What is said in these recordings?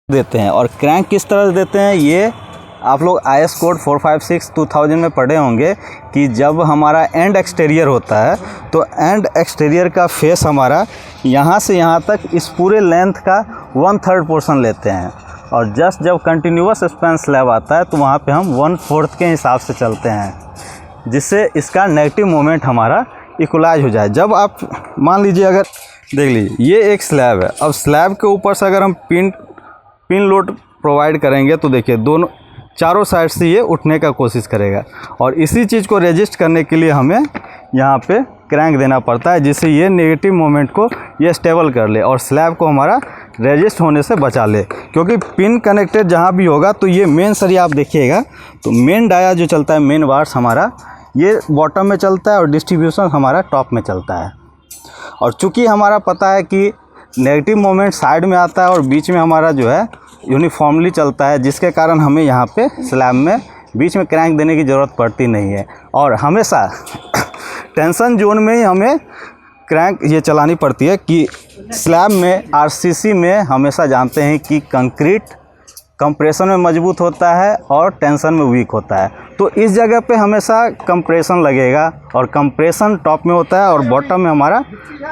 देते हैं। और क्रैंक किस तरह से देते हैं ये आप लोग IS कोड 456/2000 में पढ़े होंगे कि जब हमारा एंड एक्सटीरियर होता है तो एंड एक्सटीरियर का फेस हमारा यहाँ से यहाँ तक इस पूरे लेंथ का 1/3 पोर्शन लेते हैं, और जस्ट जब कंटिन्यूअस स्पैन स्लैब आता है तो वहाँ पे हम 1/4 के हिसाब से चलते हैं, जिससे इसका नेगेटिव मोमेंट हमारा इक्वलाइज हो जाए। जब आप मान लीजिए, अगर देख लीजिए ये एक स्लैब है, अब स्लैब के ऊपर से अगर हम पिन लोड प्रोवाइड करेंगे तो देखिए दोनों चारों साइड से ये उठने का कोशिश करेगा, और इसी चीज़ को रेजिस्ट करने के लिए हमें यहाँ पे क्रैंक देना पड़ता है, जिससे ये नेगेटिव मोमेंट को ये स्टेबल कर ले और स्लैब को हमारा रेजिस्ट होने से बचा ले। क्योंकि पिन कनेक्टेड जहाँ भी होगा तो ये मेन सरिया आप देखिएगा तो मेन डाया जो चलता है, मेन वार्स हमारा ये बॉटम में चलता है और डिस्ट्रीब्यूशन हमारा टॉप में चलता है। और चूँकि हमारा पता है कि नेगेटिव मोमेंट साइड में आता है और बीच में हमारा जो है यूनिफॉर्मली चलता है, जिसके कारण हमें यहाँ पे स्लैब में बीच में क्रैंक देने की ज़रूरत पड़ती नहीं है। और हमेशा टेंशन जोन में ही हमें क्रैंक ये चलानी पड़ती है कि स्लैब में RCC में हमेशा जानते हैं कि कंक्रीट कंप्रेशन में मजबूत होता है और टेंशन में वीक होता है, तो इस जगह पे हमेशा कंप्रेशन लगेगा, और कंप्रेशन टॉप में होता है और बॉटम में हमारा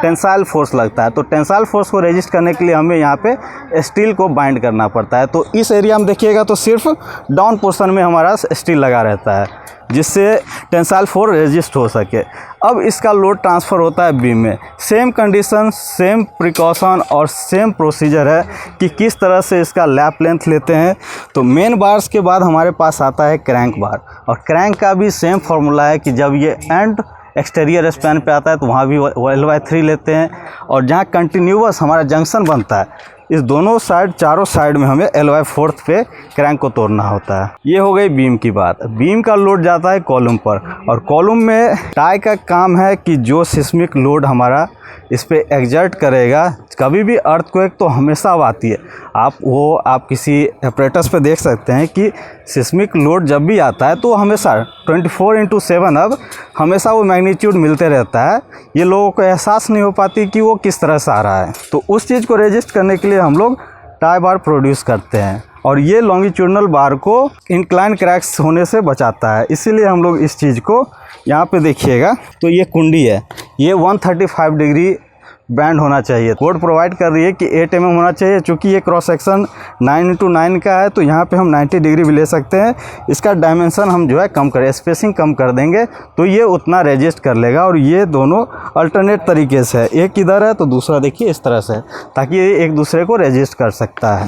टेंसाइल फोर्स लगता है। तो टेंसाइल फोर्स को रेजिस्ट करने के लिए हमें यहाँ पे स्टील को बाइंड करना पड़ता है। तो इस एरिया में देखिएगा तो सिर्फ डाउन पोर्शन में हमारा स्टील लगा रहता है, जिससे टेंसाइल फोर्स रेजिस्ट हो सके। अब इसका लोड ट्रांसफ़र होता है बीम में। सेम कंडीशन, सेम प्रिकॉशन और सेम प्रोसीजर है कि किस तरह से इसका लैप लेंथ लेते हैं। तो मेन बार्स के बाद हमारे पास आता है क्रैंक बार, और क्रैंक का भी सेम फार्मूला है कि जब ये एंड एक्सटीरियर स्पैन पे आता है तो वहाँ भी LY3 लेते हैं, और जहाँ कंटिन्यूअस हमारा जंक्शन बनता है इस दोनों साइड, चारों साइड में हमें LY4 पे क्रैंक को तोड़ना होता है। ये हो गई बीम की बात। बीम का लोड जाता है कॉलम पर, और कॉलम में टाई का काम है कि जो सिस्मिक लोड हमारा इस पे एग्जर्ट करेगा, कभी भी अर्थक्वेक तो हमेशा आती है। आप किसी एपरेटस पे देख सकते हैं कि सिस्मिक लोड जब भी आता है तो हमेशा 24/7 अब हमेशा वो मैग्नीट्यूड मिलते रहता है। ये लोगों को एहसास नहीं हो पाती कि वो किस तरह से आ रहा है, तो उस चीज़ को रेजिस्ट करने के लिए हम लोग टाई बार प्रोड्यूस करते हैं, और ये लॉन्गिट्यूडनल बार को इंक्लाइन क्रैक्स होने से बचाता है। इसीलिए हम लोग इस चीज़ को यहाँ पे देखिएगा तो ये कुंडी है, ये 135 डिग्री बैंड होना चाहिए। कोड प्रोवाइड कर रही है कि 8 mm होना चाहिए। चूँकि ये क्रॉस सेक्शन 9x9 का है तो यहाँ पे हम 90 डिग्री भी ले सकते हैं। इसका डायमेंशन हम जो है कम करें, स्पेसिंग कम कर देंगे तो ये उतना रेजिस्ट कर लेगा। और ये दोनों अल्टरनेट तरीके से है, एक इधर है तो दूसरा देखिए इस तरह से, ताकि ये एक दूसरे को रेजिस्ट कर सकता है।